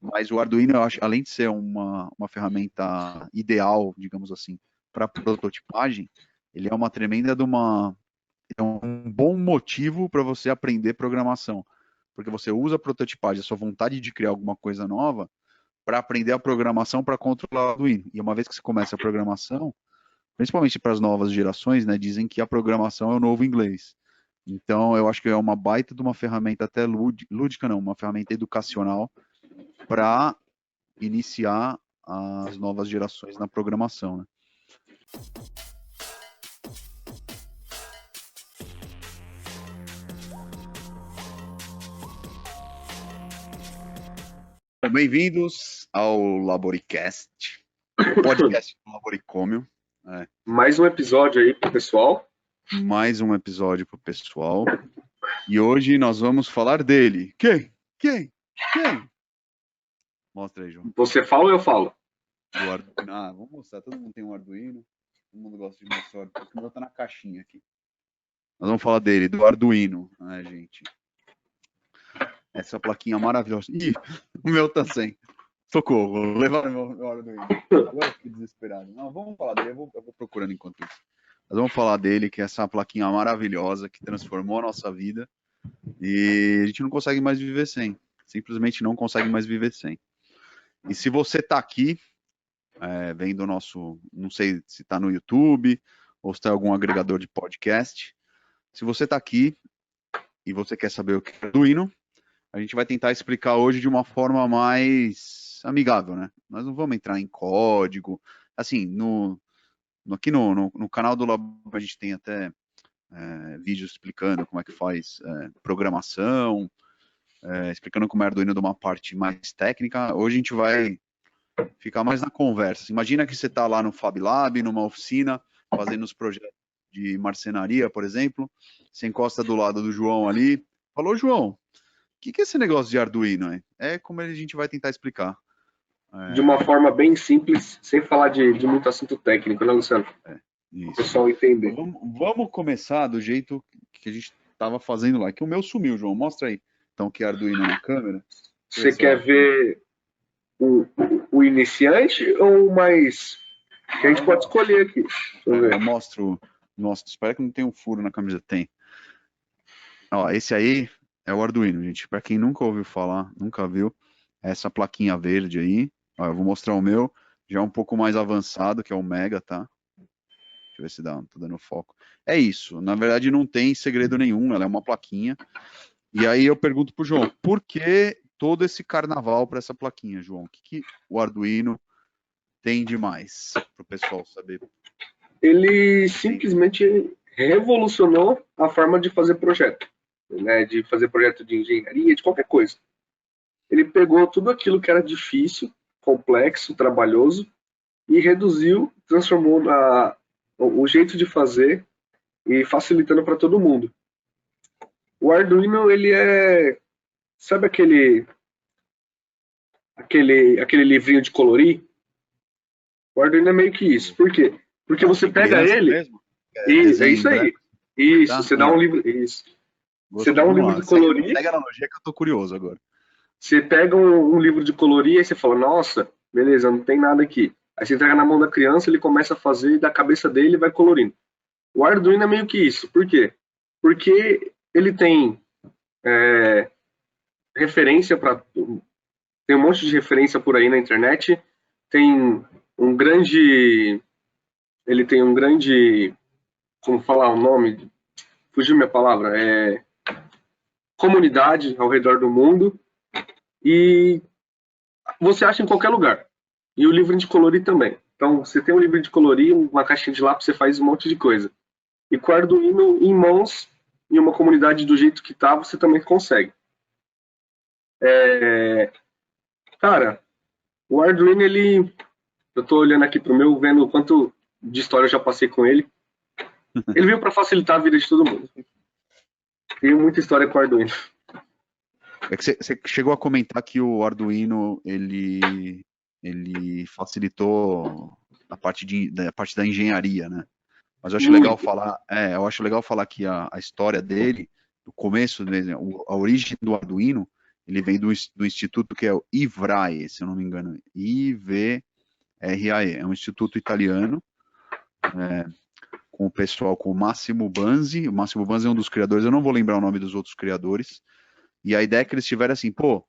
Mas o Arduino, eu acho, além de ser uma ferramenta ideal, digamos assim, para prototipagem, ele é uma tremenda de uma, é um bom motivo para você aprender programação. Porque você usa a prototipagem, a sua vontade de criar alguma coisa nova, para aprender a programação para controlar o Arduino. E uma vez que você começa a programação, principalmente para as novas gerações, né, dizem que a programação é o novo inglês. Então, eu acho que é uma baita de uma ferramenta até lúdica, não, uma ferramenta educacional para iniciar as novas gerações na programação, né? Bom, bem-vindos ao Laboricast, o podcast do Laboricômio. Mais um episódio aí pro pessoal. Mais um episódio para o pessoal. E hoje nós vamos falar dele. Quem? Mostra aí, João. Você fala ou eu falo? Do Arduino. Ah, vamos mostrar. Todo mundo tem um Arduino. Todo mundo gosta de mostrar. O meu tá na caixinha aqui. Nós vamos falar dele, do Arduino, né, gente? Essa plaquinha maravilhosa. Ih, o meu tá sem. Socorro, vou levar meu Arduino. Agora eu fiquei desesperado. Não, vamos falar dele, eu vou procurando enquanto isso. Nós vamos falar dele, que é essa plaquinha maravilhosa que transformou a nossa vida e a gente não consegue mais viver sem. Simplesmente não consegue mais viver sem. E se você tá aqui, vendo o nosso, não sei se tá no YouTube ou se tá em algum agregador de podcast, se você tá aqui e você quer saber o que é Arduino, a gente vai tentar explicar hoje de uma forma mais amigável, né? Nós não vamos entrar em código. Assim, aqui no canal do Lab a gente tem até vídeos explicando como é que faz programação, explicando como é Arduino de uma parte mais técnica. Hoje a gente vai ficar mais na conversa. Imagina que você está lá no Fab Lab, numa oficina, fazendo os projetos de marcenaria, por exemplo. Você encosta do lado do João ali. Falou, João, o que é esse negócio de Arduino? Hein? É como a gente vai tentar explicar. De uma forma bem simples, sem falar de muito assunto técnico, né, Luciano? O Isso. pessoal entender. Vamos começar do jeito que a gente estava fazendo lá. Que o meu sumiu, João. Mostra aí. Então, que é Arduino na câmera. Você quer ver o iniciante ou o mais... Que a gente pode escolher aqui. Deixa eu ver. Eu mostro. Nossa, espero que não tenha um furo na camisa. Tem. Ó, esse aí é o Arduino, gente. Para quem nunca ouviu falar, nunca viu, é essa plaquinha verde aí. Ó, eu vou mostrar o meu, já é um pouco mais avançado, que é o Mega, tá? Deixa eu ver se tá dando foco. É isso. Na verdade, não tem segredo nenhum. Ela é uma plaquinha. E aí eu pergunto pro João, por que todo esse carnaval para essa plaquinha, João? O que o Arduino tem de mais para o pessoal saber? Ele simplesmente revolucionou a forma de fazer projeto, né? De fazer projeto de engenharia, de qualquer coisa. Ele pegou tudo aquilo que era difícil, complexo, trabalhoso e reduziu, transformou o jeito de fazer e facilitando para todo mundo. O Arduino, ele é, sabe aquele livrinho de colorir? O Arduino é meio que isso. Por quê? Porque você pega ele mesmo? e é isso aí. Isso, Tá? você dá um livro, isso. Você dá um Vamos livro lá. de colorir. Pega a analogia que eu tô curioso agora. Você pega um livro de colorir e você fala, nossa, beleza, não tem nada aqui. Aí você entrega na mão da criança, ele começa a fazer e da cabeça dele vai colorindo. O Arduino é meio que isso. Por quê? Porque ele tem referência para. Tem um monte de referência por aí na internet. Tem um grande. Ele tem um grande. Como falar o nome? Fugiu minha palavra. Comunidade ao redor do mundo. E você acha em qualquer lugar. E o livro de colorir também. Então, você tem um livro de colorir, uma caixinha de lápis, você faz um monte de coisa. E com o Arduino em mãos, em uma comunidade do jeito que tá, você também consegue. Cara, o Arduino, ele... Eu tô olhando aqui pro meu, vendo o quanto de história eu já passei com ele. Ele veio para facilitar a vida de todo mundo. Tem muita história com o Arduino. É que você chegou a comentar que o Arduino ele facilitou a parte da engenharia, né? Mas eu acho legal falar, eu acho legal falar que a história dele, o começo, a origem do Arduino, Ele vem do instituto que é o IVRAE, se eu não me engano, IVRAE, é um instituto italiano, com o pessoal, com o Massimo Banzi. O Massimo Banzi é um dos criadores, eu não vou lembrar o nome dos outros criadores, e a ideia é que eles tiveram assim, pô,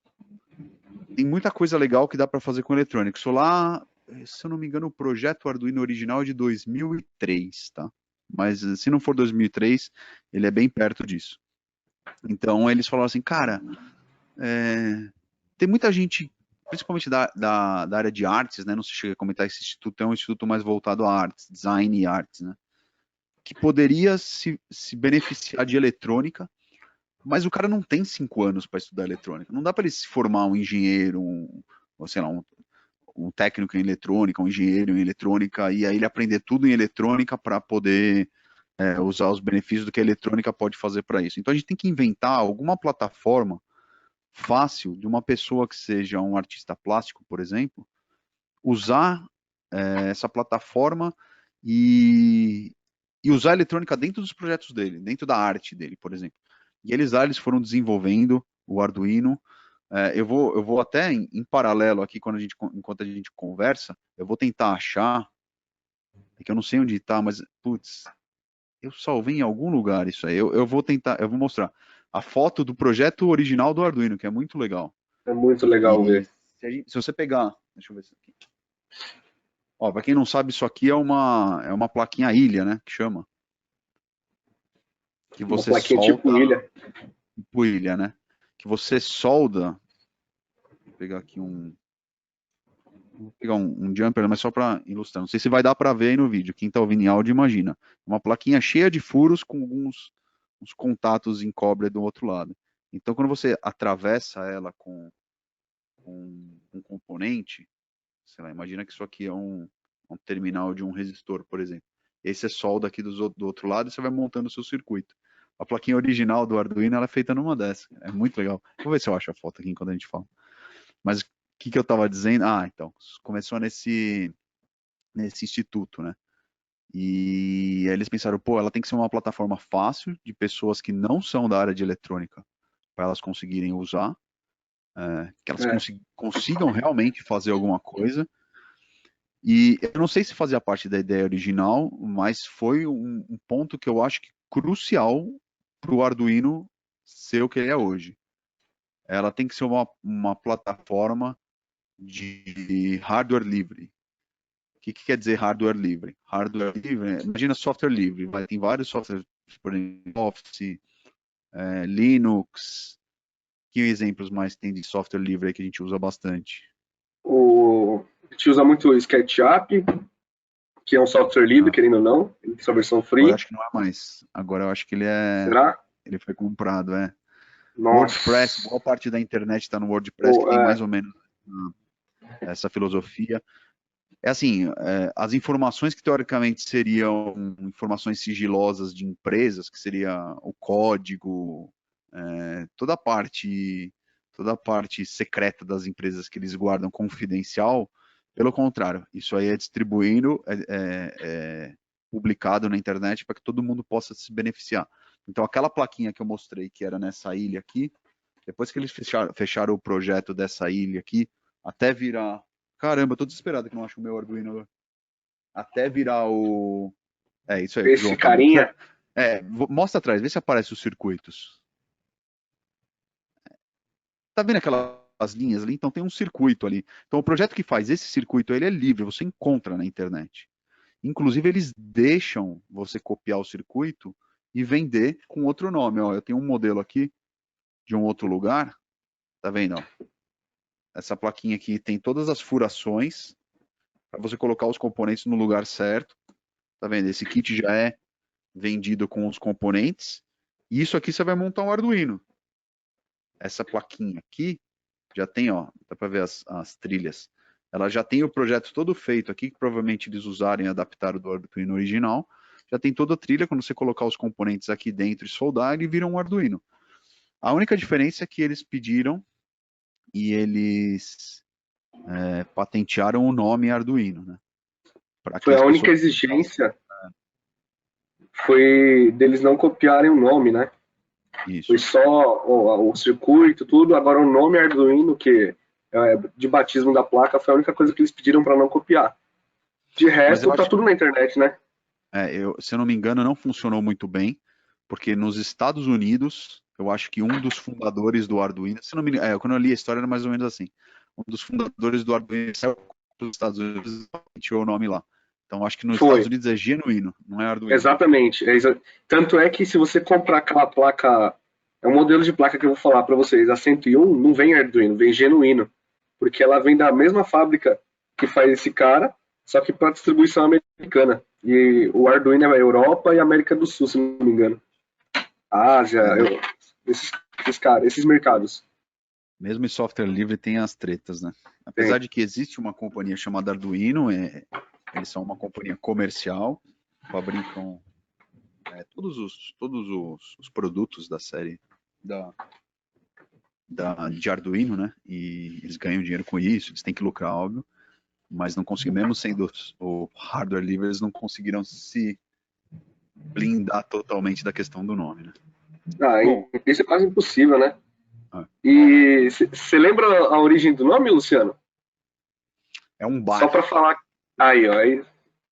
tem muita coisa legal que dá para fazer com eletrônica. Isso lá, se eu não me engano, o projeto Arduino original é de 2003, tá? Mas se não for 2003, ele é bem perto disso. Então eles falaram assim, cara, tem muita gente, principalmente da área de artes, né? Não se chega a comentar, esse instituto é um instituto mais voltado a artes, design e artes, né? Que poderia se beneficiar de eletrônica, mas o cara não tem 5 anos para estudar eletrônica. Não dá para ele se formar um engenheiro, ou sei lá, um técnico em eletrônica, um engenheiro em eletrônica, e aí ele aprender tudo em eletrônica para poder usar os benefícios do que a eletrônica pode fazer para isso. Então a gente tem que inventar alguma plataforma fácil de uma pessoa que seja um artista plástico, por exemplo, usar essa plataforma e, usar a eletrônica dentro dos projetos dele, dentro da arte dele, por exemplo. E eles foram desenvolvendo o Arduino. Eu vou até em paralelo aqui, enquanto a gente conversa, eu vou tentar achar, é que eu não sei onde está, mas, putz, eu salvei em algum lugar isso aí. Eu vou tentar, eu vou mostrar a foto do projeto original do Arduino, que é muito legal. É muito legal E ver. se você pegar, deixa eu ver isso aqui. Ó, para quem não sabe, isso aqui é uma plaquinha ilha, né, que chama. Que Uma você plaquinha solta, tipo ilha. tipo ilha, né? Que você solda, vou pegar aqui vou pegar um jumper, mas só para ilustrar. Não sei se vai dar para ver aí no vídeo. Quem está ouvindo em áudio, imagina. Uma plaquinha cheia de furos com alguns uns contatos em cobre do outro lado. Então, quando você atravessa ela com um componente, sei lá, imagina que isso aqui é um terminal de um resistor, por exemplo. E aí você solda aqui do outro lado e você vai montando o seu circuito. A plaquinha original do Arduino ela é feita numa dessas. É muito legal. Vou ver se eu acho a foto aqui enquanto a gente fala. Mas o que eu estava dizendo? Ah, então, começou nesse instituto, né? E aí eles pensaram, pô, ela tem que ser uma plataforma fácil de pessoas que não são da área de eletrônica para elas conseguirem usar, que elas É, consigam realmente fazer alguma coisa. E eu não sei se fazia parte da ideia original, mas foi um ponto que eu acho que crucial para o Arduino ser o que ele é hoje. Ela tem que ser uma plataforma de hardware livre. O que quer dizer hardware livre? Hardware livre, imagina software livre. Tem vários softwares, por exemplo, Office, Linux. Que exemplos mais tem de software livre aí que a gente usa bastante? a gente usa muito o SketchUp, que é um software livre, Ah, querendo ou não. Ele tem sua versão agora eu free. acho que não é mais. Agora eu acho que Será? ele foi comprado, WordPress, Nossa. boa parte da internet está no WordPress, que Pô, tem mais ou menos essa filosofia. É assim, as informações que teoricamente seriam informações sigilosas de empresas, que seria o código, toda a parte secreta das empresas que eles guardam confidencial, pelo contrário, isso aí é distribuindo, publicado na internet para que todo mundo possa se beneficiar. Então, aquela plaquinha que eu mostrei que era nessa ilha aqui, depois que eles fecharam o projeto dessa ilha aqui, até virar. Caramba, eu tô desesperado que não acho o meu Arduino agora. Até virar o. É isso aí que o esse João tá mostrando. carinha, Mostra atrás, vê se aparece os circuitos. Tá vendo aquelas linhas ali? Então tem um circuito ali. Então o projeto que faz esse circuito ele é livre, você encontra na internet. Inclusive eles deixam você copiar o circuito e vender com outro nome. Ó, eu tenho um modelo aqui de um outro lugar. Tá vendo? Ó? Essa plaquinha aqui tem todas as furações para você colocar os componentes no lugar certo. Tá vendo? Esse kit já é vendido com os componentes. E isso aqui você vai montar um Arduino. Essa plaquinha aqui já tem, ó, dá para ver as trilhas. Ela já tem o projeto todo feito aqui, que provavelmente eles usarem e adaptaram do Arduino original. Já tem toda a trilha, quando você colocar os componentes aqui dentro e soldar, ele vira um Arduino. A única diferença é que eles pediram e eles patentearam o nome Arduino, né? Para que foi as a única pessoas. exigência, foi deles não copiarem o nome, né? Isso. Foi só o circuito, tudo. Agora o nome Arduino, que é de batismo da placa, foi a única coisa que eles pediram para não copiar. De Mas eu resto, tá acho, tudo na internet, né? se eu não me engano, não funcionou muito bem, porque nos Estados Unidos, eu acho que um dos fundadores do Arduino, se não me engano, quando eu li a história era mais ou menos assim, um dos fundadores do Arduino saiu dos Estados Unidos e tirou o nome lá. Então acho que nos Estados Foi, Unidos é genuíno, não é Arduino. exatamente. Tanto é que se você comprar aquela placa, é um modelo de placa que eu vou falar para vocês, a 101, não vem Arduino, vem genuíno. Porque ela vem da mesma fábrica que faz esse cara, só que para distribuição americana. E o Arduino é Europa e América do Sul, se não me engano. Ásia, É, esses mercados. mesmo em software livre tem as tretas, né? Apesar Tem. de que existe uma companhia chamada Arduino, eles são uma companhia comercial, fabricam todos os produtos da série da, de Arduino, né? E eles ganham dinheiro com isso, eles têm que lucrar, óbvio, mas não conseguiram, mesmo sendo o hardware livre, eles não conseguiram se blindar totalmente da questão do nome, né? Ah, Bom, isso é quase impossível, né? é E você lembra a origem do nome, Luciano? é um Só bar. para falar. Aí, ó. Aí,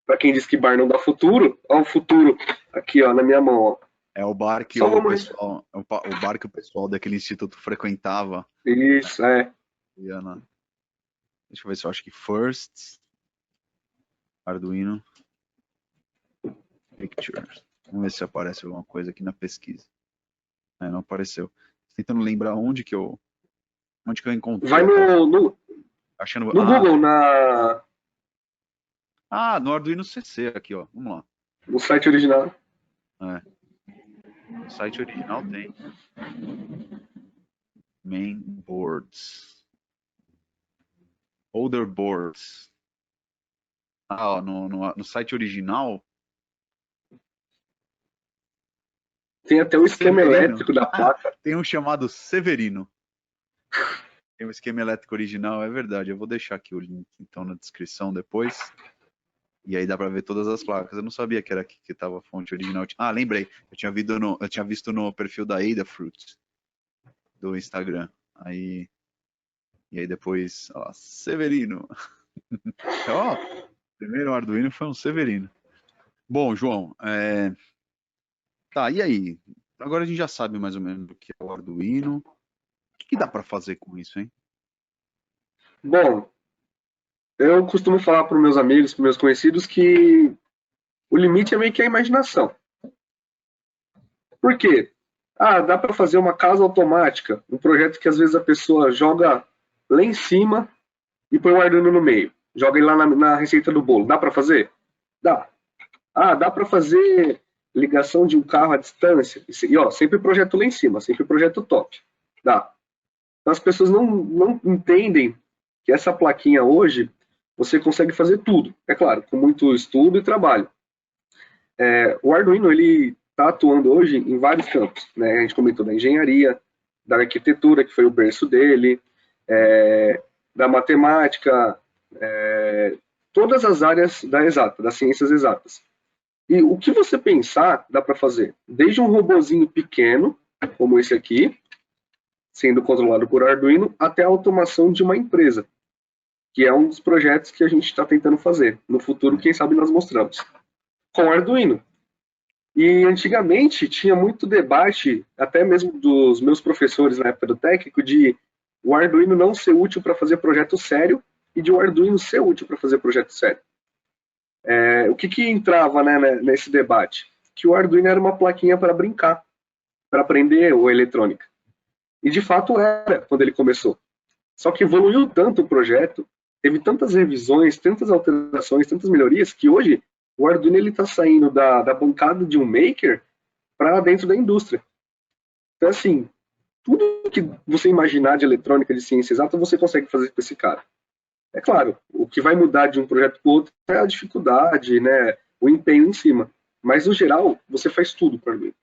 para quem diz que bar não dá futuro, ó, o futuro aqui, ó, na minha mão, ó. É o bar que Só o vamos. pessoal, o bar que o pessoal daquele instituto frequentava. Isso, é. E deixa eu ver se eu acho que First Arduino Pictures. Vamos ver se aparece alguma coisa aqui na pesquisa. Não apareceu. Tô tentando lembrar onde que eu encontrei Vai aquela. Achando. no Google, No Arduino CC aqui, ó. Vamos lá. no site original. É, no site original tem main boards, older boards. Ó, no site original Tem até o esquema Severino. elétrico da placa. Tem um chamado Severino. Tem um esquema elétrico original, é verdade. Eu vou deixar aqui o link então na descrição depois. E aí dá para ver todas as placas. Eu não sabia que era aqui que estava a fonte original. Lembrei. Eu tinha visto no perfil da Adafruit do Instagram. E aí depois, ó, Severino. Então, ó, o primeiro Arduino foi um Severino. Bom, João, tá, e aí? Agora a gente já sabe mais ou menos o que é o Arduino. O que dá para fazer com isso, hein? Bom, eu costumo falar para meus amigos, para meus conhecidos, que o limite é meio que a imaginação. Por quê? Dá para fazer uma casa automática, um projeto que às vezes a pessoa joga lá em cima e põe o Arduino no meio. Joga ele lá na receita do bolo. Dá para fazer? Dá. Dá para fazer ligação de um carro à distância. E ó, sempre projeto lá em cima, sempre projeto top. Dá. Então as pessoas não entendem que essa plaquinha hoje você consegue fazer tudo. É claro, com muito estudo e trabalho. O Arduino ele está atuando hoje em vários campos. Né? A gente comentou da engenharia, da arquitetura, que foi o berço dele, da matemática, todas as áreas das ciências exatas. E o que você pensar, dá para fazer. Desde um robozinho pequeno, como esse aqui, sendo controlado por Arduino, até a automação de uma empresa, que é um dos projetos que a gente está tentando fazer. No futuro, quem sabe nós mostramos. Com Arduino. E antigamente tinha muito debate, até mesmo dos meus professores na época do técnico, de o Arduino não ser útil para fazer projeto sério e de o Arduino ser útil para fazer projeto sério. O que entrava, né, nesse debate? Que o Arduino era uma plaquinha para brincar, para aprender o eletrônica. E de fato era quando ele começou. Só que evoluiu tanto o projeto, teve tantas revisões, tantas alterações, tantas melhorias, que hoje o Arduino está saindo da bancada de um maker para dentro da indústria. Então, assim, tudo que você imaginar de eletrônica, de ciência exata, você consegue fazer com esse cara. É claro, o que vai mudar de um projeto para o outro é a dificuldade, né, o empenho em cima. Mas, no geral, você faz tudo para mim.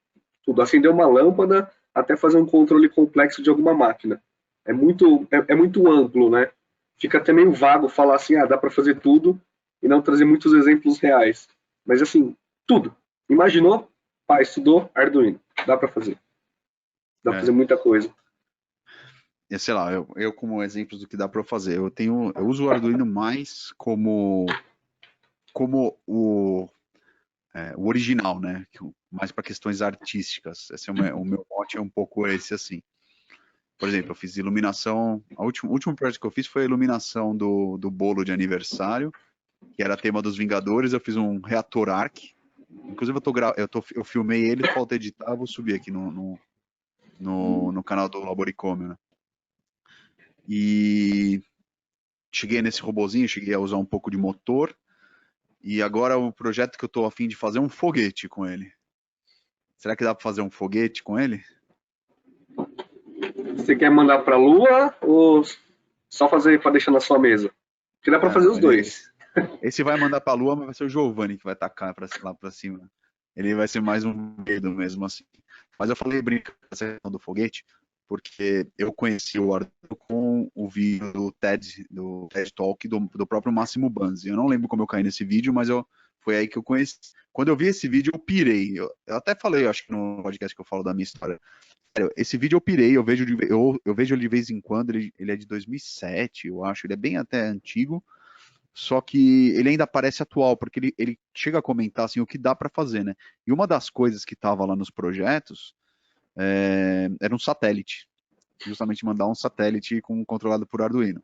Tudo. Acender uma lâmpada até fazer um controle complexo de alguma máquina. É muito amplo, né? Fica até meio vago falar assim, dá para fazer tudo e não trazer muitos exemplos reais. Mas, assim, tudo. Imaginou? Estudou, Arduino. Dá para fazer. Dá pra fazer muita coisa. Sei lá, eu como exemplos do que dá para fazer, eu uso o Arduino mais como o original, né? Mais para questões artísticas. Esse é o meu mote é um pouco esse assim. Por exemplo, eu fiz iluminação. O último projeto que eu fiz foi a iluminação do bolo de aniversário, que era tema dos Vingadores. Eu fiz um reator arc. Inclusive, eu filmei ele, falta editar, vou subir aqui no canal do Laboricômio, né? E cheguei nesse robozinho, cheguei a usar um pouco de motor. E agora o projeto que eu tô a fim de fazer é um foguete com ele. Será que dá para fazer um foguete com ele? Você quer mandar pra Lua ou só fazer para deixar na sua mesa? Porque dá para fazer os dois. Esse vai mandar pra Lua, mas vai ser o Giovanni que vai tacar lá pra cima. Ele vai ser mais um medo mesmo, assim. Mas eu falei brincando essa questão do foguete, porque eu conheci o Arthur com o vídeo do TED Talk do próprio Máximo Banzi. Eu não lembro como eu caí nesse vídeo, mas foi aí que eu conheci. Quando eu vi esse vídeo, eu pirei. Eu até falei, acho que no podcast que eu falo da minha história. Esse vídeo eu pirei, eu vejo ele de vez em quando, ele é de 2007, eu acho, ele é bem até antigo, só que ele ainda parece atual, porque ele chega a comentar assim, o que dá para fazer, né? E uma das coisas que estava lá nos projetos era um satélite, justamente mandar um satélite controlado por Arduino.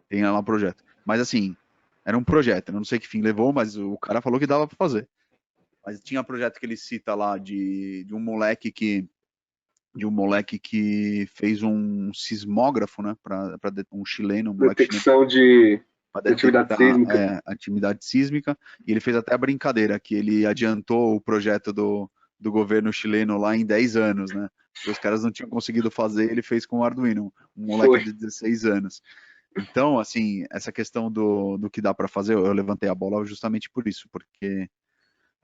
Tem lá um projeto. Mas assim, era um projeto, eu não sei que fim levou, mas o cara falou que dava para fazer. Mas tinha um projeto que ele cita lá de um moleque que fez um sismógrafo, né, para um chileno, um moleque chileno, Detecção de para atividade detectar sísmica. atividade sísmica, e ele fez até a brincadeira, que ele adiantou o projeto do governo chileno lá em 10 anos, né, que os caras não tinham conseguido fazer, ele fez com o Arduino, um moleque Foi. de 16 anos. Então, assim, essa questão do que dá para fazer, eu levantei a bola justamente por isso, porque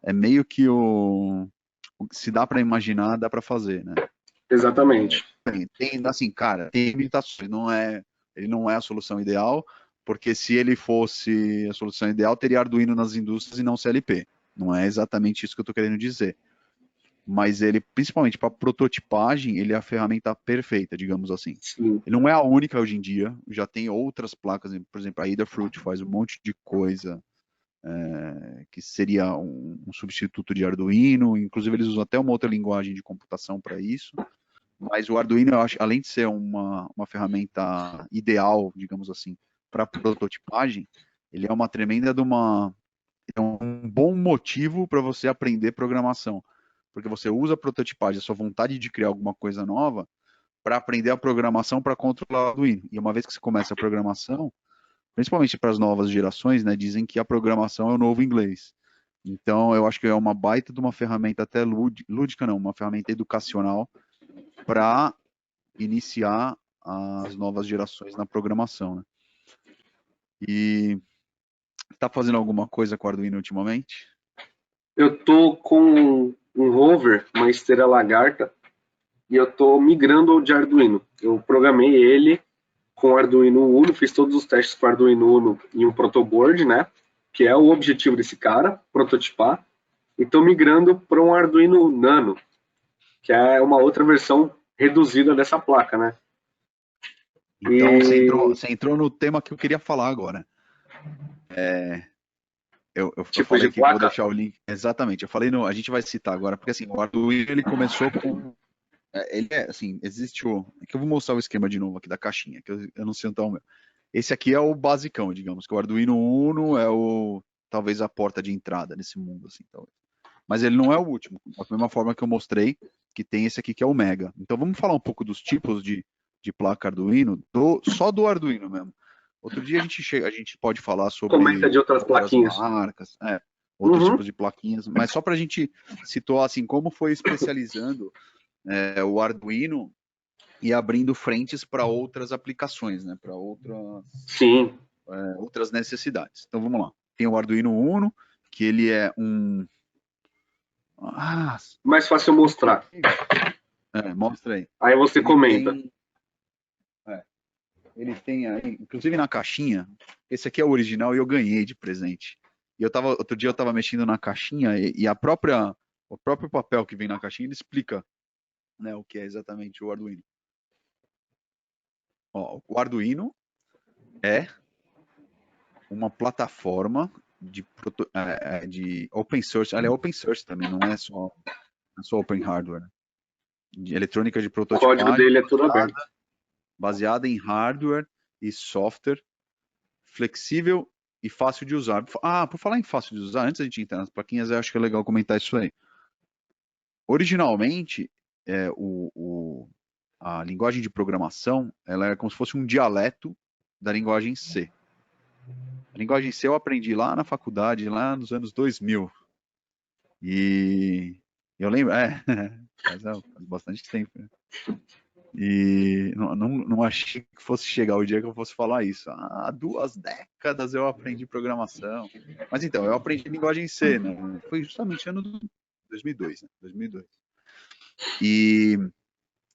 é meio que se dá para imaginar, dá para fazer, né? Exatamente. Assim, cara, tem limitações, ele não é a solução ideal, porque se ele fosse a solução ideal, teria Arduino nas indústrias e não CLP. Não é exatamente isso que eu estou querendo dizer. Mas ele, principalmente para prototipagem, ele é a ferramenta perfeita, digamos assim. Sim. Ele não é a única hoje em dia, já tem outras placas, por exemplo, a Adafruit faz um monte de coisa que seria um substituto de Arduino, inclusive eles usam até uma outra linguagem de computação para isso. Mas o Arduino, eu acho, além de ser uma ferramenta ideal, digamos assim, para prototipagem, ele é uma tremenda é um bom motivo para você aprender programação. Porque você usa a prototipagem, a sua vontade de criar alguma coisa nova, para aprender a programação para controlar o Arduino. E uma vez que você começa a programação, principalmente para as novas gerações, né, dizem que a programação é o novo inglês. Então, eu acho que é uma baita de uma ferramenta até lúdica, não, uma ferramenta educacional para iniciar as novas gerações na programação, né? E está fazendo alguma coisa com o Arduino ultimamente? Eu tô com um rover, uma esteira lagarta, e eu tô migrando de Arduino. Eu programei ele com Arduino Uno, fiz todos os testes com Arduino Uno em um protoboard, né? Que é o objetivo desse cara, prototipar. E tô migrando para um Arduino Nano, que é uma outra versão reduzida dessa placa, né? Então, E você entrou no tema que eu queria falar agora. Eu tipo de falei que vou placa, deixar o link. Exatamente, eu falei, no, a gente vai citar agora, porque assim, o Arduino ele começou com. Ele é assim, existe o. É que eu vou mostrar o esquema de novo aqui da caixinha, que eu não sei onde tá o meu. Esse aqui é o basicão, digamos, que o Arduino Uno é talvez a porta de entrada nesse mundo, assim, talvez. Mas ele não é o último, da mesma forma que eu mostrei que tem esse aqui que é o Mega. Então vamos falar um pouco dos tipos de placa Arduino, só do Arduino mesmo. Outro dia a gente pode falar comenta sobre de outras outras plaquinhas. marcas, outros Uhum. tipos de plaquinhas, mas só para a gente situar assim como foi especializando o Arduino e abrindo frentes para outras aplicações, né, para Sim. outras necessidades. Então vamos lá. Tem o Arduino Uno, que ele é um. Ah, Mais fácil mostrar. mostra aí. Aí você Ele comenta. tem. É, ele tem aí, inclusive na caixinha, esse aqui é o original e eu ganhei de presente. E outro dia eu estava mexendo na caixinha e o próprio papel que vem na caixinha, ele explica né, o que é exatamente o Arduino. Ó, o Arduino é uma plataforma de open source. Ela é open source também, não é só open hardware. De eletrônica de O código prototipagem dele é tudo aberto. baseada em hardware e software flexível e fácil de usar. Ah, por falar em fácil de usar, antes da gente entrar nas plaquinhas, eu acho que é legal comentar isso aí. Originalmente, a linguagem de programação, ela é como se fosse um dialeto da linguagem C. A linguagem C eu aprendi lá na faculdade, lá nos anos 2000. E eu lembro, faz bastante tempo. Né? E não achei que fosse chegar o dia que eu fosse falar isso. Há 2 décadas eu aprendi programação. Mas então, eu aprendi linguagem C, né? Foi justamente ano de 2002, né? 2002. E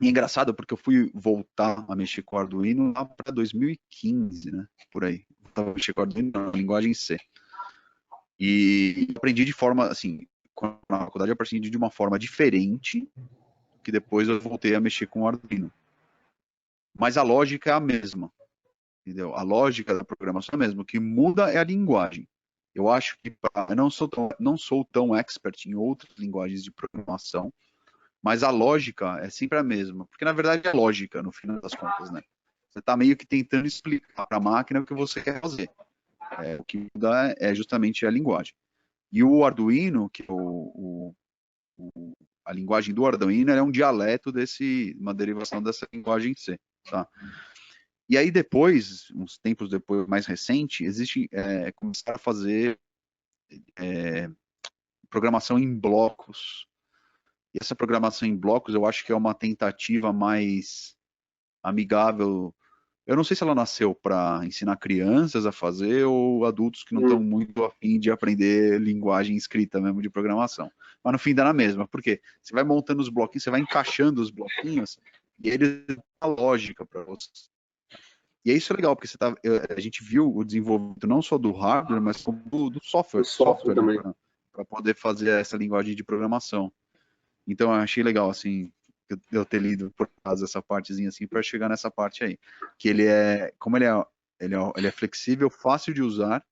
é engraçado porque eu fui voltar a mexer com o Arduino lá para 2015, né? Por aí. Voltava a mexer com o Arduino na linguagem C. E aprendi de forma, assim, na faculdade eu aprendi de uma forma diferente, que depois eu voltei a mexer com o Arduino. Mas a lógica é a mesma, entendeu? A lógica da programação é a mesma. O que muda é a linguagem. Eu acho que eu não sou tão expert em outras linguagens de programação, mas a lógica é sempre a mesma. Porque, na verdade, é lógica, no final das contas, né? Você está meio que tentando explicar para a máquina o que você quer fazer. O que muda é justamente a linguagem. E o Arduino, que é a linguagem do Arduino, é um dialeto uma derivação dessa linguagem C, tá? E aí depois, uns tempos depois, mais recente, começaram a fazer programação em blocos. E essa programação em blocos, eu acho que é uma tentativa mais amigável. Eu não sei se ela nasceu para ensinar crianças a fazer ou adultos que não estão muito afim de aprender linguagem escrita mesmo de programação. Mas no fim dá na mesma, porque você vai montando os bloquinhos, você vai encaixando os bloquinhos e eles dão a lógica para você. E é isso legal, porque a gente viu o desenvolvimento não só do hardware, mas como do software, O software né, também. para poder fazer essa linguagem de programação. Então eu achei legal, assim, eu ter lido por causa dessa partezinha assim para chegar nessa parte aí, que como ele é flexível, fácil de usar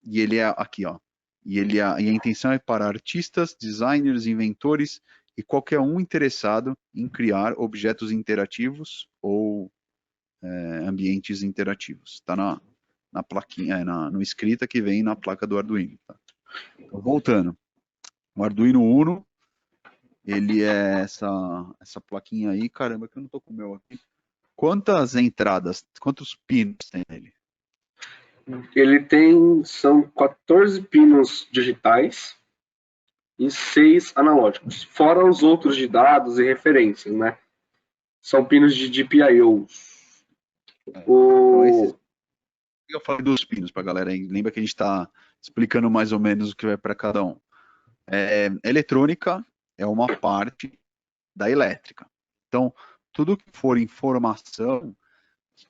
e ele é aqui, ó. E a intenção é para artistas, designers, inventores e qualquer um interessado em criar objetos interativos ou ambientes interativos. Está na plaquinha, no escrita que vem na placa do Arduino. Tá? Então, voltando, o Arduino Uno, ele é essa plaquinha aí, caramba, que eu não tô com o meu aqui. Quantas entradas, quantos pinos tem ele? São 14 pinos digitais e 6 analógicos, fora os outros de dados e referências, né? São pinos de GPIO. Então, eu falei dos pinos para a galera aí. Lembra que a gente está explicando mais ou menos o que vai para cada um. Eletrônica é uma parte da elétrica. Então, tudo que for informação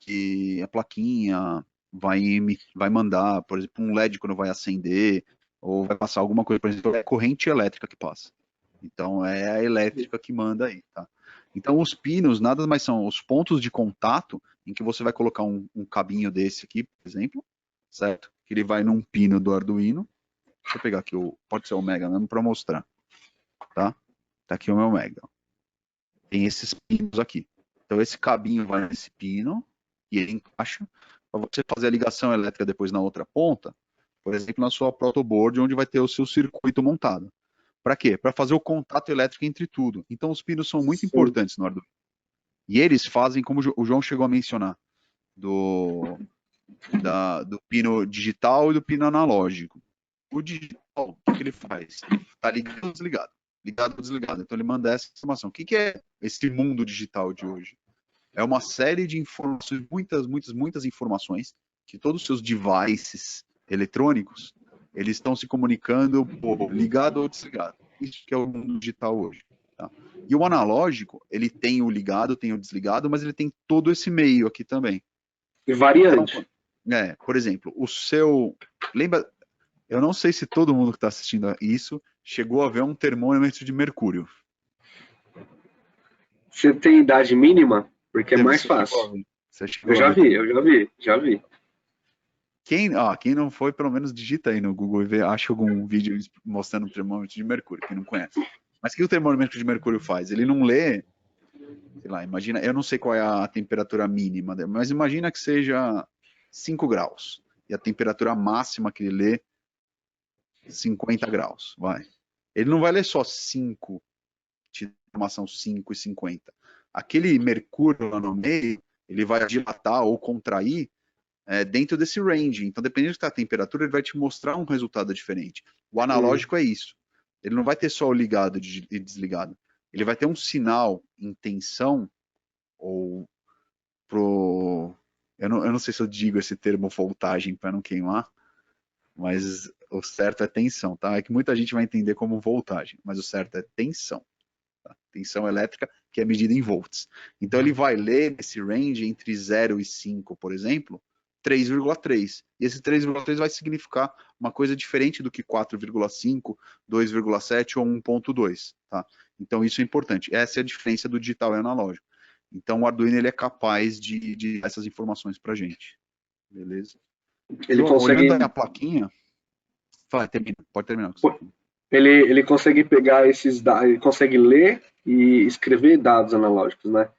que a plaquinha vai mandar, por exemplo, um LED quando vai acender, ou vai passar alguma coisa, por exemplo, é corrente elétrica que passa. Então, é a elétrica que manda aí, tá? Então, os pinos nada mais são os pontos de contato em que você vai colocar um cabinho desse aqui, por exemplo, certo? Que ele vai num pino do Arduino. Deixa eu pegar aqui, pode ser o Mega mesmo para mostrar, tá? Tá aqui o meu Mega. Tem esses pinos aqui. Então, esse cabinho vai nesse pino e ele encaixa para você fazer a ligação elétrica depois na outra ponta, por exemplo, na sua protoboard, onde vai ter o seu circuito montado. Para quê? Para fazer o contato elétrico entre tudo. Então, os pinos são muito importantes no Arduino. E eles fazem, como o João chegou a mencionar, do pino digital e do pino analógico. O digital, o que ele faz? Está ligado ou desligado? Ligado ou desligado. Então, ele manda essa informação. O que é esse mundo digital de hoje? É uma série de informações, muitas informações, que todos os seus devices eletrônicos, eles estão se comunicando por ligado ou desligado. Isso que é o mundo digital hoje. Tá? E o analógico, ele tem o ligado, tem o desligado, mas ele tem todo esse meio aqui também. E variante. Então, por exemplo, lembra, eu não sei se todo mundo que está assistindo isso chegou a ver um termômetro de mercúrio. Você tem idade mínima? Porque é mais Você fácil. chegou a ver. Você Eu chegou a já ver vi, também. eu já vi. Quem não foi, pelo menos digita aí no Google e vê, acha algum vídeo mostrando o termômetro de mercúrio, quem não conhece. Mas o que o termômetro de mercúrio faz? Ele não lê, sei lá, imagina, eu não sei qual é a temperatura mínima, mas imagina que seja 5 graus. E a temperatura máxima que ele lê, 50 graus, vai. Ele não vai ler só 5, informação 5 e 50. Aquele mercúrio lá no meio, ele vai dilatar ou contrair dentro desse range. Então, dependendo da temperatura, ele vai te mostrar um resultado diferente. O analógico é isso. Ele não vai ter só o ligado e desligado. Ele vai ter um sinal em tensão ou pro... eu não sei se eu digo esse termo voltagem para não queimar, mas o certo é tensão, tá? É que muita gente vai entender como voltagem, mas o certo é tensão. Tá? Tensão elétrica, que é medida em volts. Então ele vai ler esse range entre 0 e 5, por exemplo, 3,3. E esse 3,3 vai significar uma coisa diferente do que 4,5, 2,7 ou 1,2. Tá? Então isso é importante. Essa é a diferença do digital e analógico. Então o Arduino ele é capaz de dar essas informações para a gente. Beleza? Ele João, olhando a consegue, plaquinha, pode terminar. ele consegue pegar esses dados, ele consegue ler e escrever dados analógicos, né?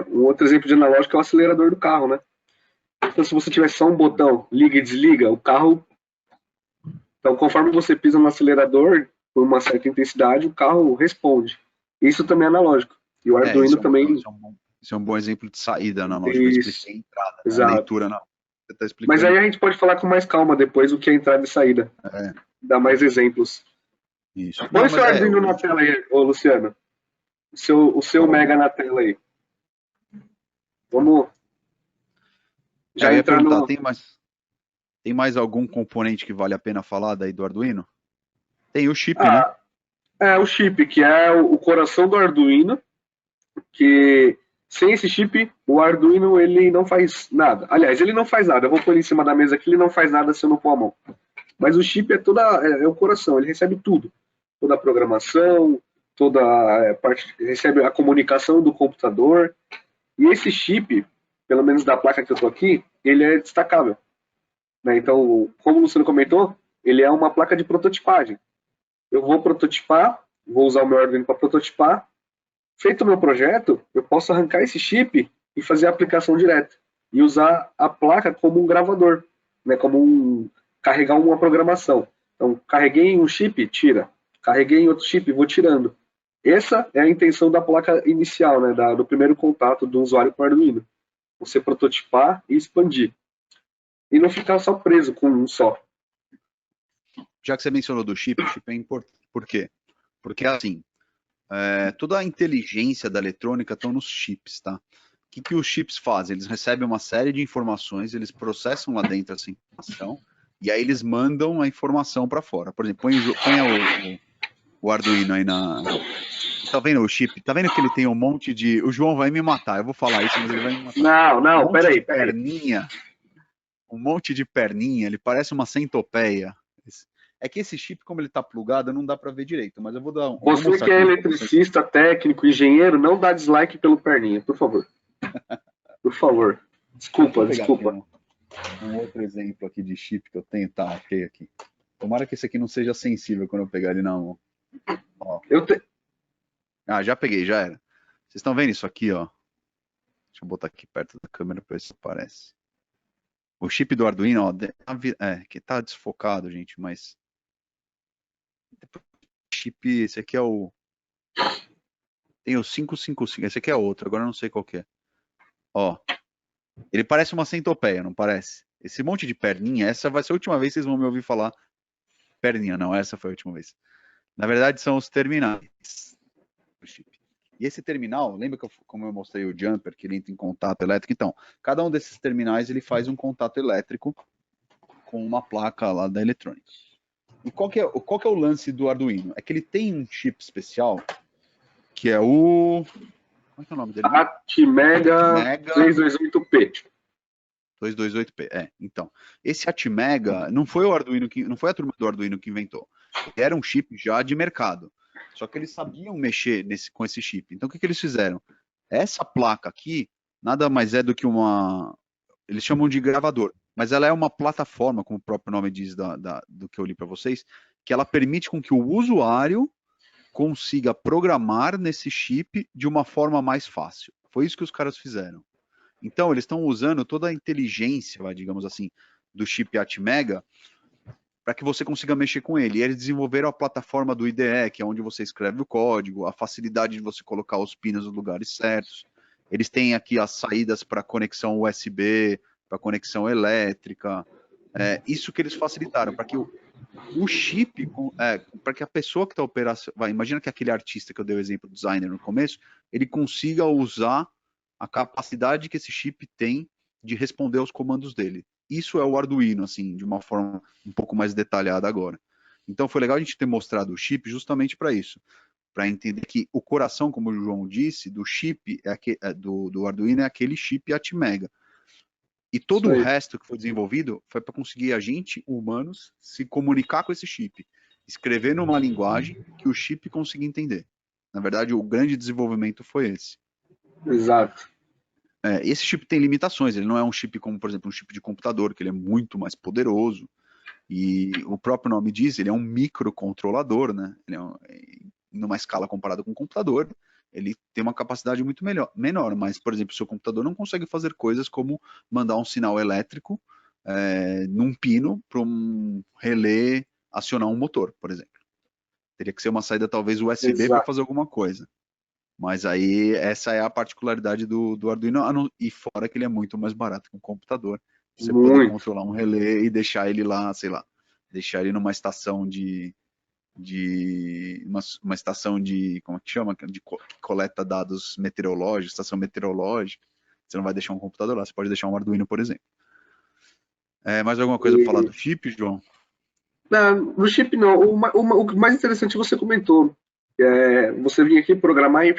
Um outro exemplo de analógico é o acelerador do carro, né? Então, se você tiver só um botão, liga e desliga, o carro. Então, conforme você pisa no acelerador, por uma certa intensidade, o carro responde. Isso também é analógico. E o Arduino também. Isso é um bom exemplo de saída analógica. Eu Isso, expliquei a entrada, né? A exato. leitura não. Você está Mas aí explicando. a gente pode falar com mais calma depois o que é entrada e saída. É, Dar mais exemplos. isso. Põe Não, o seu mas Arduino na tela aí, ô Luciano. O seu Mega na tela aí. Vamos já eu ia entrar perguntar, no. tem mais algum componente que vale a pena falar daí do Arduino? Tem o chip, né? Ah, o chip, que é o coração do Arduino, que sem esse chip, o Arduino ele não faz nada. Aliás, ele não faz nada. Eu vou pôr ele em cima da mesa aqui, ele não faz nada se eu não pôr a mão. Mas o chip é o coração, ele recebe tudo. Toda a programação, toda a parte, recebe a comunicação do computador. E esse chip, pelo menos da placa que eu estou aqui, ele é destacável. Né? Então, como o Luciano comentou, ele é uma placa de prototipagem. Eu vou prototipar, vou usar o meu Arduino para prototipar. Feito o meu projeto, eu posso arrancar esse chip e fazer a aplicação direta. E usar a placa como um gravador, né? Carregar uma programação. Então, carreguei em um chip, tira. Carreguei em outro chip, vou tirando. Essa é a intenção da placa inicial, né? Do primeiro contato do usuário com o Arduino. Você prototipar e expandir. E não ficar só preso com um só. Já que você mencionou do chip, o chip é importante. Por quê? Porque, assim, toda a inteligência da eletrônica estão nos chips, tá? O que os chips fazem? Eles recebem uma série de informações, eles processam lá dentro essa informação, e aí eles mandam a informação para fora. Por exemplo, põe o Arduino aí na... Tá vendo o chip? Tá vendo que ele tem um monte de... O João vai me matar, eu vou falar isso, mas ele vai me matar. Não, Um não, monte de peraí. perninha, ele parece uma centopeia. É que esse chip, como ele tá plugado, não dá para ver direito, mas eu vou Você mostrar que é aqui para vocês. eletricista, técnico, engenheiro, não dá dislike pelo perninha, por favor. Por favor. Deixa Desculpa, eu pegar aqui desculpa. um outro exemplo aqui de chip que eu tenho. Tá, ok aqui. Tomara que esse aqui não seja sensível quando eu pegar ele na mão. Ó. Eu te... Ah, já peguei, já era. Vocês estão vendo isso aqui, ó? Deixa eu botar aqui perto da câmera para ver se aparece. O chip do Arduino, ó, que tá desfocado, gente, mas chip, esse aqui é o tem o 555, esse aqui é outro, agora eu não sei qual que é. Ó, ele parece uma centopeia, não parece? Esse monte de perninha, essa vai ser a última vez que vocês vão me ouvir falar perninha, não, essa foi a última vez. Na verdade, são os terminais do chip. E esse terminal, lembra como eu mostrei o jumper, que ele entra em contato elétrico? Então, cada um desses terminais, ele faz um contato elétrico com uma placa lá da eletrônica. E qual que é o lance do Arduino? É que ele tem um chip especial, que é o... Como é que é o nome dele? Atmega 328P. 228P, então. Esse Atmega não foi o Arduino não foi a turma do Arduino que inventou. Era um chip já de mercado. Só que eles sabiam mexer com esse chip. Então, o que eles fizeram? Essa placa aqui nada mais é do que eles chamam de gravador, mas ela é uma plataforma, como o próprio nome diz do que eu li para vocês, que ela permite com que o usuário consiga programar nesse chip de uma forma mais fácil. Foi isso que os caras fizeram. Então, eles estão usando toda a inteligência, digamos assim, do chip Atmega para que você consiga mexer com ele. E eles desenvolveram a plataforma do IDE, que é onde você escreve o código, a facilidade de você colocar os pinos nos lugares certos. Eles têm aqui as saídas para conexão USB, para conexão elétrica. Isso que eles facilitaram, para que o chip, para que a pessoa que está operando, imagina que aquele artista que eu dei o exemplo, designer no começo, ele consiga usar a capacidade que esse chip tem de responder aos comandos dele. Isso é o Arduino, assim, de uma forma um pouco mais detalhada agora. Então foi legal a gente ter mostrado o chip justamente para isso, para entender que o coração, como o João disse, do chip do Arduino é aquele chip Atmega. E todo o resto que foi desenvolvido foi para conseguir a gente, humanos, se comunicar com esse chip, escrever numa linguagem que o chip consiga entender. Na verdade, o grande desenvolvimento foi esse. Exato. Esse chip tem limitações, ele não é um chip como, por exemplo, um chip de computador, que ele é muito mais poderoso, e o próprio nome diz, ele é um microcontrolador, né? Ele numa escala comparada com um computador, ele tem uma capacidade muito menor, mas, por exemplo, o seu computador não consegue fazer coisas como mandar um sinal elétrico num pino para um relé acionar um motor, por exemplo. Teria que ser uma saída talvez USB para fazer alguma coisa. Mas aí essa é a particularidade do Arduino, e fora que ele é muito mais barato que um computador. Você poder controlar um relé e deixar ele lá, sei lá, deixar ele numa estação uma estação de, como é que chama? De coleta dados meteorológicos, estação meteorológica. Você não vai deixar um computador lá, você pode deixar um Arduino, por exemplo. Mais alguma coisa para falar do chip, João? Não, no chip não. O mais interessante você comentou. Você vir aqui programar e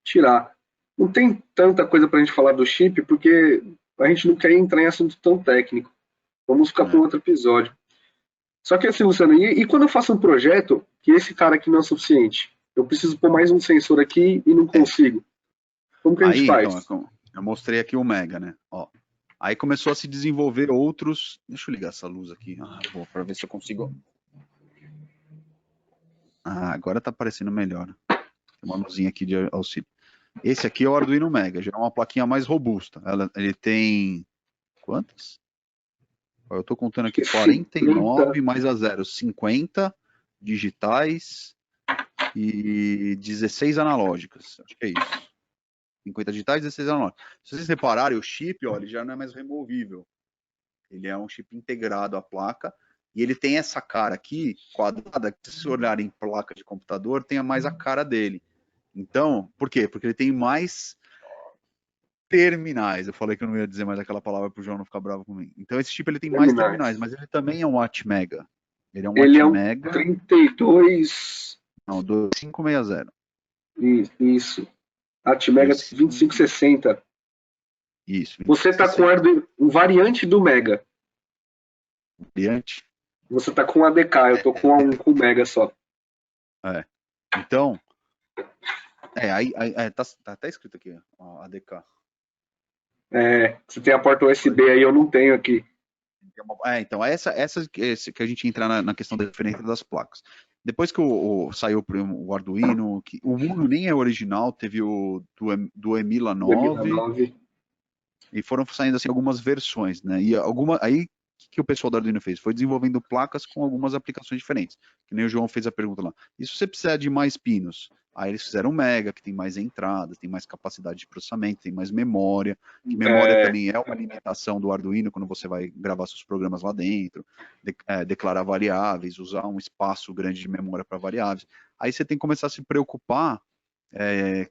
tirar. Não tem tanta coisa para a gente falar do chip, porque a gente não quer entrar em assunto tão técnico. Vamos ficar para outro episódio. Só que assim, Luciano, e quando eu faço um projeto que esse cara aqui não é suficiente? Eu preciso pôr mais um sensor aqui e não consigo. Como que a gente faz? Então, eu mostrei aqui o Mega, né? Ó, aí começou a se desenvolver outros. Deixa eu ligar essa luz aqui. Para ver se eu consigo. Agora tá aparecendo melhor. Tem uma luzinha aqui de auxílio. Esse aqui é o Arduino Mega, já é uma plaquinha mais robusta. Ele tem quantas? Eu estou contando aqui 49 mais a 0, 50 digitais e 16 analógicas. Acho que é isso. 50 digitais e 16 analógicas. Se vocês repararem, o chip, ó, ele já não é mais removível. Ele é um chip integrado à placa e ele tem essa cara aqui, quadrada, que se olharem em placa de computador, tenha mais a cara dele. Então, por quê? Porque ele tem mais terminais. Eu falei que eu não ia dizer mais aquela palavra para o João não ficar bravo comigo. Então esse chip ele tem mais terminais, mas ele também é um Atmega. Ele é um Atmega. 32. Não, 2560. Isso. Atmega 2560. Isso. 2560. Você está com um variante do Mega. Variante? Você está com ADK, eu estou com Mega só. Então, aí tá até escrito aqui, ó, ADK. Você tem a porta USB aí, eu não tenho aqui. Então, essa que a gente entra na questão da diferença das placas. Depois que saiu o Arduino, o Uno nem é original, teve o do Emila 9, e foram saindo assim algumas versões, né? E aí o que o pessoal do Arduino fez? Foi desenvolvendo placas com algumas aplicações diferentes. Que nem o João fez a pergunta lá. E se você precisar de mais pinos? Aí eles fizeram o Mega, que tem mais entradas, tem mais capacidade de processamento, tem mais memória. Que memória também é uma limitação do Arduino quando você vai gravar seus programas lá dentro, declarar variáveis, usar um espaço grande de memória para variáveis. Aí você tem que começar a se preocupar.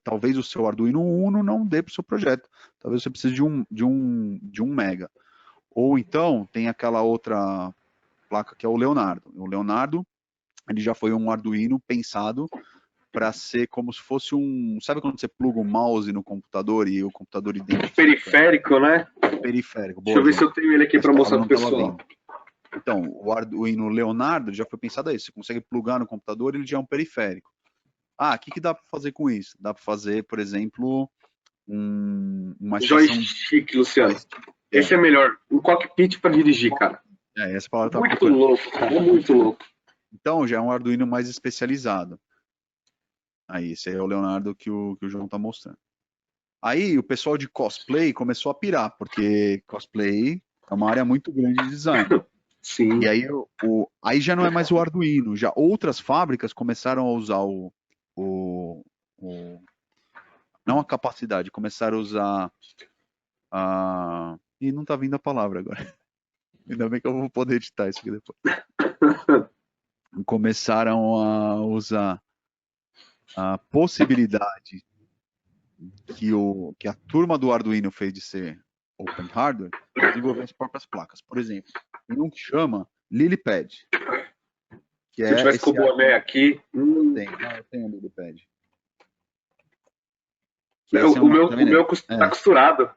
Talvez o seu Arduino Uno não dê para o seu projeto. Talvez você precise de um Mega. Ou então tem aquela outra placa que é o Leonardo. O Leonardo, ele já foi um Arduino pensado para ser como se fosse sabe quando você pluga um mouse no computador e o computador identifica? Periférico, né? Periférico. Deixa eu ver se eu tenho ele aqui para mostrar para o pessoal. Então, o Arduino Leonardo já foi pensado isso. Você consegue plugar no computador, ele já é um periférico. o que dá para fazer com isso? Dá para fazer, por exemplo, uma estação... Joystick, Luciano. É. Esse é melhor. Um cockpit para dirigir, cara. Essa palavra tá Muito procurando. louco, cara. É muito louco. Então, já é um Arduino mais especializado. Aí, esse aí é o Leonardo que o João tá mostrando. Aí, o pessoal de cosplay começou a pirar, porque cosplay é uma área muito grande de design. Sim. E aí, aí já não é mais o Arduino, já outras fábricas começaram a usar não a capacidade, começaram a usar a... E não tá vindo a palavra agora. Ainda bem que eu vou poder editar isso aqui depois. Começaram a usar a possibilidade que a turma do Arduino fez de ser Open Hardware para desenvolver as próprias placas. Por exemplo, tem um que chama LilyPad. Se eu tivesse com o boné aqui... Eu tenho o LilyPad. O meu tá costurado.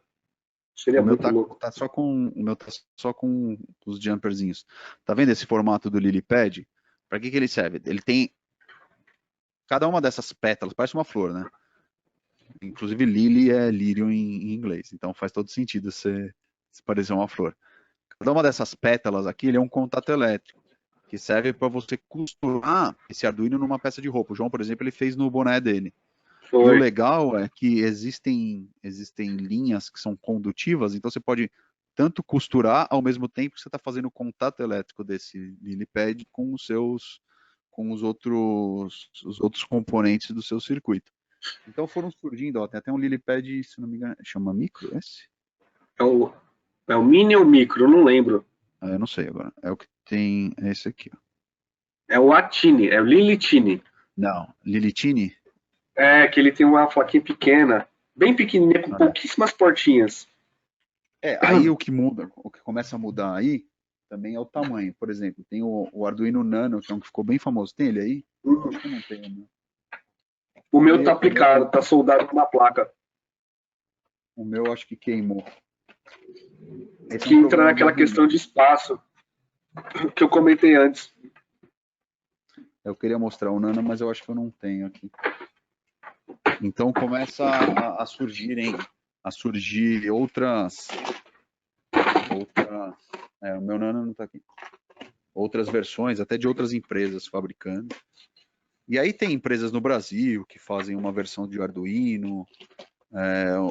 Seria muito louco. O meu tá só com os jumperzinhos. Tá vendo esse formato do LilyPad? Para que ele serve? Ele tem cada uma dessas pétalas, parece uma flor, né? Inclusive lily é lírio em inglês, então faz todo sentido se parecer uma flor. Cada uma dessas pétalas aqui, ele é um contato elétrico, que serve para você costurar esse Arduino numa peça de roupa. O João, por exemplo, ele fez no boné dele. Foi. E o legal é que existem linhas que são condutivas, então você pode tanto costurar ao mesmo tempo que você está fazendo o contato elétrico desse LilyPad com os outros componentes do seu circuito. Então foram surgindo, tem até um LilyPad, se não me engano, chama micro esse? É o mini ou micro, não lembro. Eu não sei agora. É o que tem, é esse aqui. Ó. É o Atini, é o Lilitini. Não, Lilitini? É, que ele tem uma plaquinha pequena, bem pequenininha, com pouquíssimas portinhas. Aí o que muda, o que começa a mudar aí, também é o tamanho. Por exemplo, tem o Arduino Nano, que é um que ficou bem famoso. Tem ele aí? Acho que não tem, né? O meu tá aplicado, tá soldado numa placa. O meu acho que queimou. Que entra naquela questão de espaço que eu comentei antes. Eu queria mostrar o Nano, mas eu acho que eu não tenho aqui. Então começa a surgir outras. O meu Nano não está aqui. Outras versões, até de outras empresas fabricando. E aí tem empresas no Brasil que fazem uma versão de Arduino.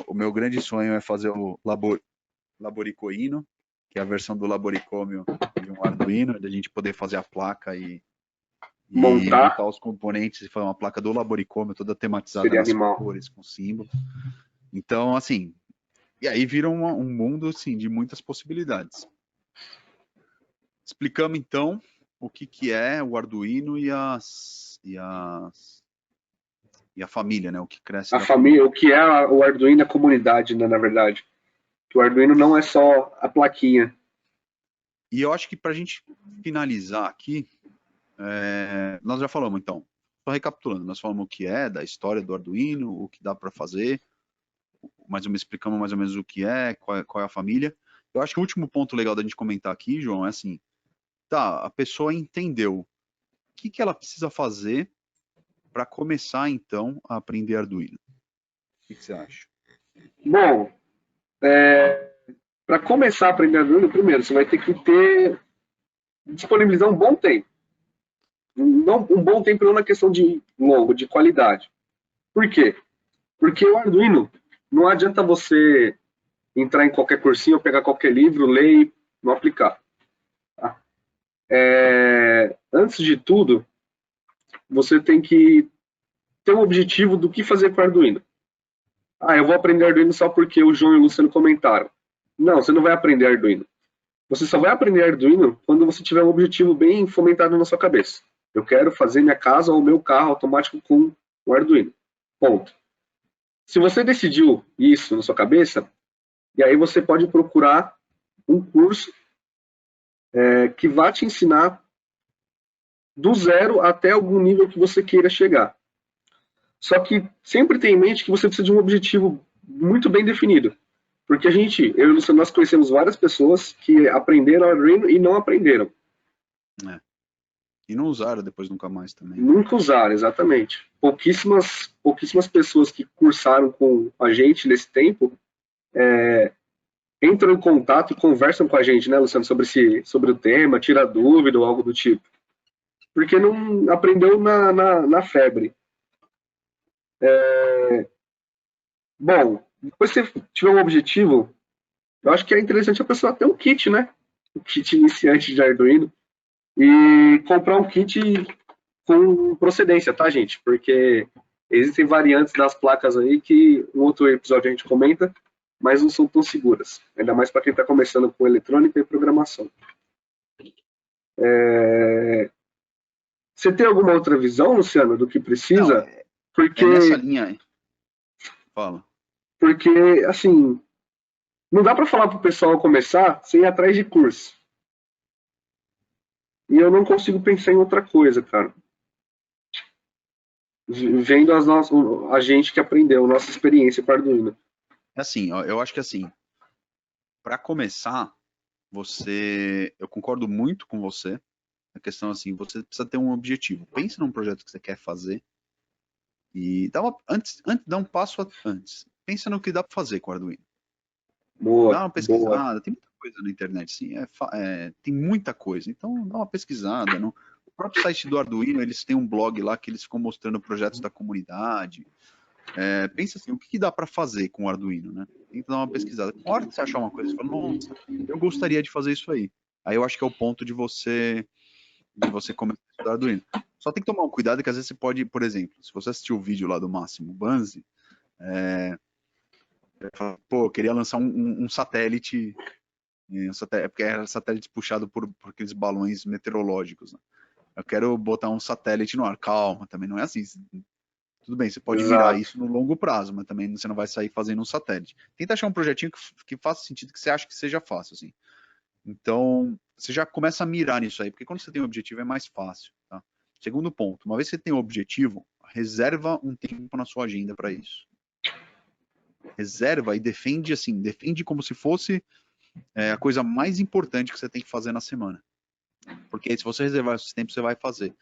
O meu grande sonho é fazer o Laboricoino, que é a versão do Laboricômio de um Arduino, da gente poder fazer a placa e montar os componentes e fazer uma placa do Laboricômio toda tematizada nas cores, com símbolo. Então, assim, e aí vira um mundo assim, de muitas possibilidades. Explicamos, então, o que é o Arduino e a família, né? O que cresce. A família, o que é o Arduino e a comunidade, né, na verdade. Que o Arduino não é só a plaquinha. E eu acho que para a gente finalizar aqui, nós já falamos, então, só recapitulando, nós falamos o que é, da história do Arduino, o que dá para fazer, explicamos mais ou menos o que é, qual é a família. Eu acho que o último ponto legal da gente comentar aqui, João, é assim, a pessoa entendeu o que ela precisa fazer para começar, então, a aprender Arduino. O que você acha? Bom, para começar a aprender Arduino, primeiro, você vai ter que disponibilizar um bom tempo. Um bom tempo não na questão de longo, de qualidade. Por quê? Porque o Arduino, não adianta você entrar em qualquer cursinho ou pegar qualquer livro, ler e não aplicar. Tá? Antes de tudo, você tem que ter um objetivo do que fazer com o Arduino. Eu vou aprender Arduino só porque o João e o Luciano comentaram. Não, você não vai aprender Arduino. Você só vai aprender Arduino quando você tiver um objetivo bem fomentado na sua cabeça. Eu quero fazer minha casa ou meu carro automático com o Arduino. Ponto. Se você decidiu isso na sua cabeça, e aí você pode procurar um curso que vá te ensinar do zero até algum nível que você queira chegar. Só que sempre tenha em mente que você precisa de um objetivo muito bem definido. Porque eu e o Luciano, nós conhecemos várias pessoas que aprenderam Arduino e não aprenderam. E não usaram depois nunca mais também. Nunca usaram, exatamente. Pouquíssimas pessoas que cursaram com a gente nesse tempo entram em contato e conversam com a gente, né, Luciano, sobre o tema, tira dúvida ou algo do tipo. Porque não aprendeu na febre. Bom, depois que você tiver um objetivo, eu acho que é interessante a pessoa ter um kit, né? Um kit iniciante de Arduino. E comprar um kit com procedência, tá, gente? Porque existem variantes das placas aí que um outro episódio a gente comenta, mas não são tão seguras. Ainda mais para quem está começando com eletrônica e programação. Você tem alguma outra visão, Luciano, do que Não, precisa? é nessa Porque, linha. Fala. porque assim, não dá para falar para o pessoal começar sem ir atrás de curso. E eu não consigo pensar em outra coisa, cara. Vendo a gente que aprendeu, nossa experiência com Arduino. É assim, ó, eu acho que assim, para começar, eu concordo muito com você. A questão assim, você precisa ter um objetivo. Pense num projeto que você quer fazer e antes dá um passo antes. Pensa no que dá para fazer com o Arduino. Dá Boa, uma boa. pesquisada, tem muita coisa na internet, sim, tem muita coisa. Então dá uma pesquisada. O próprio site do Arduino, eles têm um blog lá que eles ficam mostrando projetos da comunidade. Pensa assim, o que dá para fazer com o Arduino, né? Tenta dar uma pesquisada. Na hora que você achar uma coisa, você fala, nossa, eu gostaria de fazer isso aí. Aí eu acho que é o ponto de você começar a estudar Arduino. Só tem que tomar um cuidado que às vezes você pode, por exemplo, se você assistir o vídeo lá do Máximo Banzi, pô, eu queria lançar um satélite, porque era satélite puxado por aqueles balões meteorológicos, né? Eu quero botar um satélite no ar. Calma, também não é assim. Tudo bem, você pode mirar Exato. isso no longo prazo, mas também você não vai sair fazendo um satélite. Tenta achar um projetinho que faça sentido, que você acha que seja fácil, assim. Então, você já começa a mirar nisso aí, porque quando você tem um objetivo é mais fácil, tá? Segundo ponto, uma vez que você tem um objetivo, reserva um tempo na sua agenda para isso. Reserva e defende assim, defende como se fosse a coisa mais importante que você tem que fazer na semana. Porque aí, se você reservar esse tempo, você vai fazer.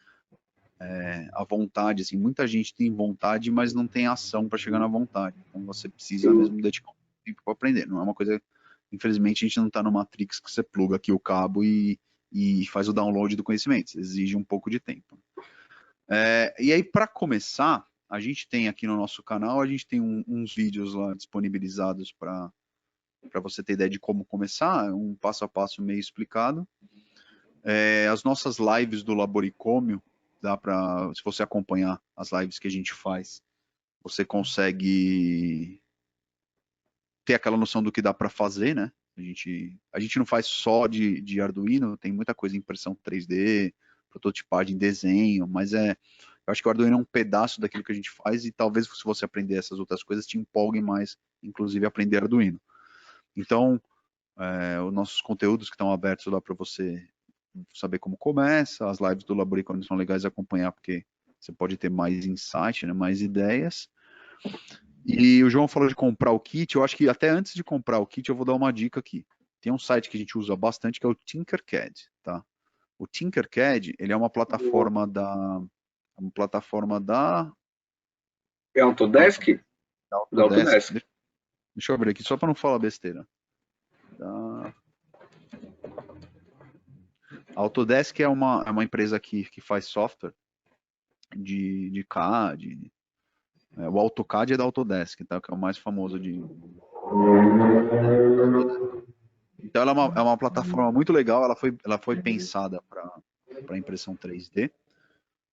A vontade, assim, muita gente tem vontade, mas não tem ação para chegar na vontade. Então você precisa Sim. mesmo dedicar um tempo para aprender. Não é uma coisa, infelizmente, a gente não está no Matrix que você pluga aqui o cabo e faz o download do conhecimento. Exige um pouco de tempo. E aí, para começar, a gente tem aqui no nosso canal, a gente tem uns vídeos lá disponibilizados para você ter ideia de como começar, um passo a passo meio explicado. As nossas lives do Laboricômio, dá para, se você acompanhar as lives que a gente faz, você consegue ter aquela noção do que dá para fazer, né? A gente não faz só de Arduino, tem muita coisa em impressão 3D, prototipagem, desenho, mas eu acho que o Arduino é um pedaço daquilo que a gente faz e talvez se você aprender essas outras coisas te empolgue mais, inclusive aprender Arduino. Então, os nossos conteúdos que estão abertos lá para você saber como começa, as lives do Laboricômio são legais de acompanhar porque você pode ter mais insight, né, mais ideias. E o João falou de comprar o kit, eu acho que até antes de comprar o kit eu vou dar uma dica aqui. Tem um site que a gente usa bastante que é o Tinkercad, tá? O Tinkercad, ele é uma Boa. plataforma da É Autodesk? da Da Autodesk. Autodesk. Deixa eu abrir aqui só para não falar besteira. Da... A Autodesk é uma empresa que faz software de CAD. O AutoCAD é da Autodesk, tá? Que é o mais famoso de. Então ela é uma plataforma muito legal. Ela foi pensada para impressão 3D,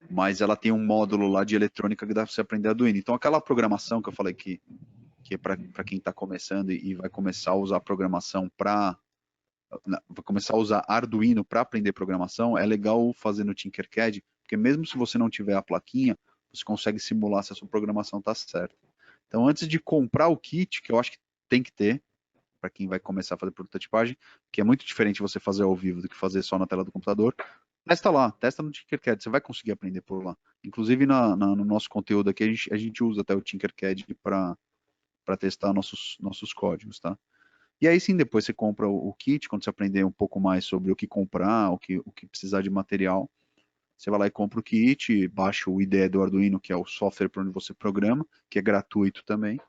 mas ela tem um módulo lá de eletrônica que dá para você aprender Arduino. Então aquela programação que eu falei que é para quem está começando e vai começar a usar programação vai começar a usar Arduino para aprender programação, é legal fazer no Tinkercad, porque mesmo se você não tiver a plaquinha, você consegue simular se a sua programação está certa. Então, antes de comprar o kit, que eu acho que tem que ter, para quem vai começar a fazer prototipagem, que é muito diferente você fazer ao vivo do que fazer só na tela do computador, testa lá, testa no Tinkercad, você vai conseguir aprender por lá. Inclusive, no nosso conteúdo aqui, a gente usa até o Tinkercad para testar nossos códigos, tá? E aí sim, depois você compra o kit, quando você aprender um pouco mais sobre o que comprar, o que precisar de material, Você vai lá e compra o kit, baixa o IDE do Arduino, que é o software para onde você programa, que é gratuito também,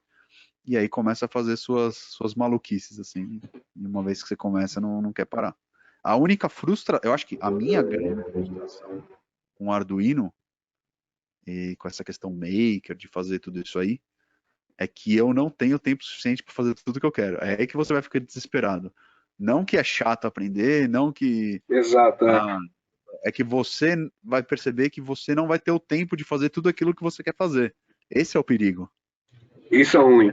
e aí começa a fazer suas maluquices, assim. E uma vez que você começa, não quer parar. A única eu acho que a minha grande frustração com o Arduino, e com essa questão maker, de fazer tudo isso aí, é que eu não tenho tempo suficiente para fazer tudo que eu quero. É aí que você vai ficar desesperado. Não que é chato aprender, não que. Exato, é. Ah, é que você vai perceber que você não vai ter o tempo de fazer tudo aquilo que você quer fazer. Esse é o perigo. Isso é ruim.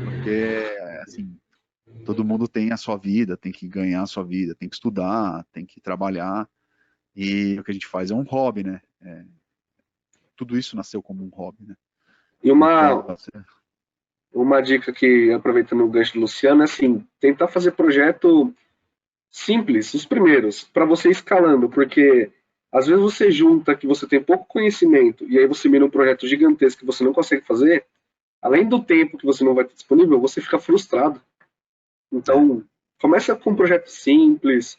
Porque, assim, todo mundo tem a sua vida, tem que ganhar a sua vida, tem que estudar, tem que trabalhar. E o que a gente faz é um hobby, né? Tudo isso nasceu como um hobby, né? E Então, uma dica que, aproveitando o gancho do Luciano, é assim, tentar fazer projeto simples, os primeiros, para você ir escalando, porque às vezes você junta que você tem pouco conhecimento e aí você mira um projeto gigantesco que você não consegue fazer, além do tempo que você não vai ter disponível, você fica frustrado. Então, começa com um projeto simples,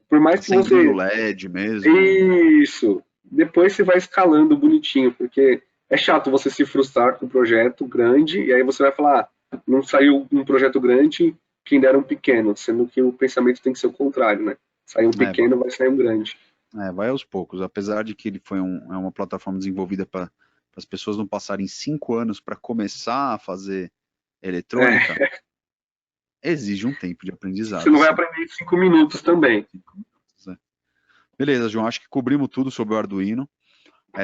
por mais que acendendo o você... LED mesmo. Isso! Depois você vai escalando bonitinho, porque é chato você se frustrar com um projeto grande e aí você vai falar, ah, não saiu um projeto grande, quem dera um pequeno, sendo que o pensamento tem que ser o contrário, né? Sai um pequeno, vai sair um grande. Vai aos poucos. Apesar de que ele foi é uma plataforma desenvolvida para as pessoas não passarem 5 anos para começar a fazer eletrônica, É, exige um tempo de você aprendizado, não vai sim. aprender em 5 minutos também. 5 minutos, né? Beleza, João, acho que cobrimos tudo sobre o Arduino.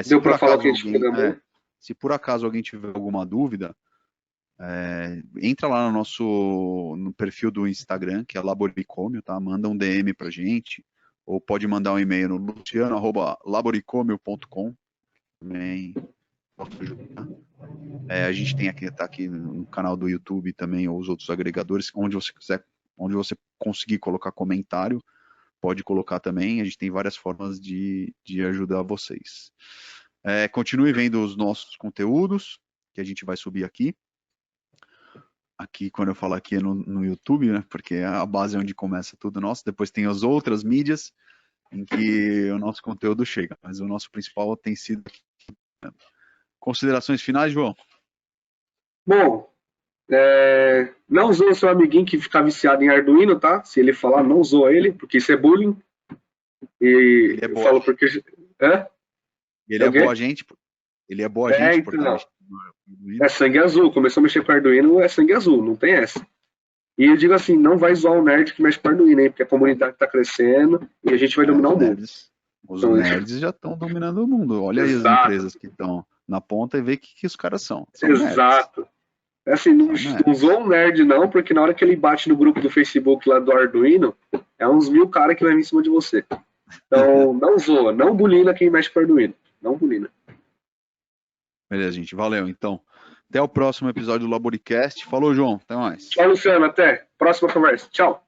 Se Deu por para falar o acaso que a gente programou? se por acaso alguém tiver alguma dúvida, entra lá no perfil do Instagram, que é Laboricômio, tá? Manda um DM pra gente, ou pode mandar um e-mail no luciano@laboricomio.com, também posso ajudar. A gente tem aqui, tá aqui no canal do YouTube também, ou os outros agregadores, onde você quiser, onde você conseguir colocar comentário, pode colocar também. A gente tem várias formas de ajudar vocês. Continue vendo os nossos conteúdos, que a gente vai subir aqui. Aqui, quando eu falo aqui, é no YouTube, né? Porque é a base onde começa tudo nosso. Depois tem as outras mídias em que o nosso conteúdo chega. Mas o nosso principal tem sido aqui. Considerações finais, João? Bom, não zoa seu amiguinho que fica viciado em Arduino, tá? Se ele falar, não zoa ele, porque isso é bullying. E Ele é eu boa falo gente. porque... Hã? Ele É é o boa quê? gente. Ele é boa gente por estar Então. mexendo no É Arduino. sangue azul. Começou a mexer com Arduino, é sangue azul, não tem essa. E eu digo assim, não vai zoar o nerd que mexe com Arduino, hein? Porque a comunidade está crescendo e a gente vai dominar o mundo. Os Então, nerds já estão dominando o mundo. Olha aí as exato, empresas que estão na ponta e vê que os caras são. São nerds. exato. É assim, não, São não nerds. zoa um nerd não, porque na hora que ele bate no grupo do Facebook lá do Arduino, é uns 1000 caras que vai vir em cima de você. Então, não zoa, não bulina quem mexe com Arduino. Não bulina. Beleza, gente. Valeu, então. Até o próximo episódio do Laboricast. Falou, João. Até mais. Tchau, Luciano. Até. Próxima conversa. Tchau.